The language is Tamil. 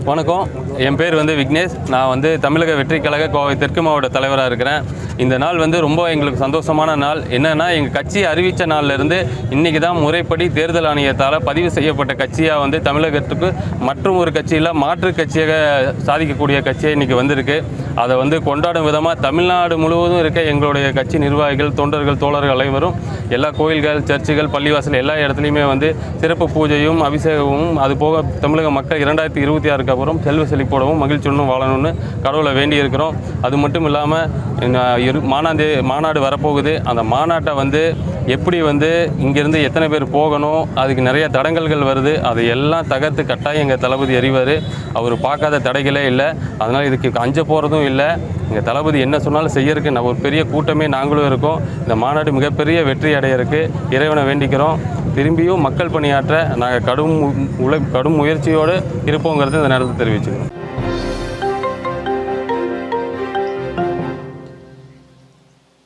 வணக்கம். என் பேர் விக்னேஷ். நான் தமிழக வெற்றிக் கழக கோவை தெற்கு மாவட்ட தலைவராக இருக்கிறேன். இந்த நாள் ரொம்ப எங்களுக்கு சந்தோஷமான நாள். என்னென்னா, எங்கள் கட்சி அறிவித்த நாள்லேருந்து இன்றைக்கி தான் முறைப்படி தேர்தல் ஆணையத்தால் பதிவு செய்யப்பட்ட கட்சியாக தமிழகத்துக்கு மற்றும் ஒரு கட்சியில் மாற்று கட்சியாக சாதிக்கக்கூடிய கட்சியாக இன்றைக்கி வந்திருக்கு. அதை கொண்டாடும் விதமாக தமிழ்நாடு முழுவதும் இருக்க எங்களுடைய கட்சி நிர்வாகிகள், தொண்டர்கள், தோழர்கள் அனைவரும் எல்லா கோயில்கள், சர்ச்சுகள், பள்ளிவாசல் எல்லா இடத்துலையுமே சிறப்பு பூஜையும் அபிஷேகமும், அதுபோக தமிழக மக்கள் 2026 அப்புறம் செல்வ செழிப்போடவும் மகிழ்ச்சியுடனும் வாழணும்னு கடவுளை வேண்டியிருக்கிறோம். அது மட்டும் இல்லாமல் மாநாடு வரப்போகுது. அந்த மாநாட்டை எப்படி இங்கேருந்து எத்தனை பேர் போகணும், அதுக்கு நிறைய தடங்கல்கள் வருது. அதை எல்லாம் தகர்த்து கட்டாயம் எங்கள் தளபதி அறிவார். அவர் பார்க்காத தடைகளே இல்லை. அதனால் இதுக்கு அஞ்ச போகிறதும் இல்லை. எங்கள் தளபதி என்ன சொன்னாலும் செய்யறதுக்கு ஒரு பெரிய கூட்டமே நாங்களும் இருக்கோம். இந்த மாநாடு மிகப்பெரிய வெற்றி அடையிறதுக்கு இறைவனை வேண்டிக்கிறோம். திரும்பியும் மக்கள் பணியாற்ற நாங்கள் கடும் முயற்சியோடு இருப்போங்கிறது இந்த நேரத்தில் தெரிவிச்சுக்கிறோம்.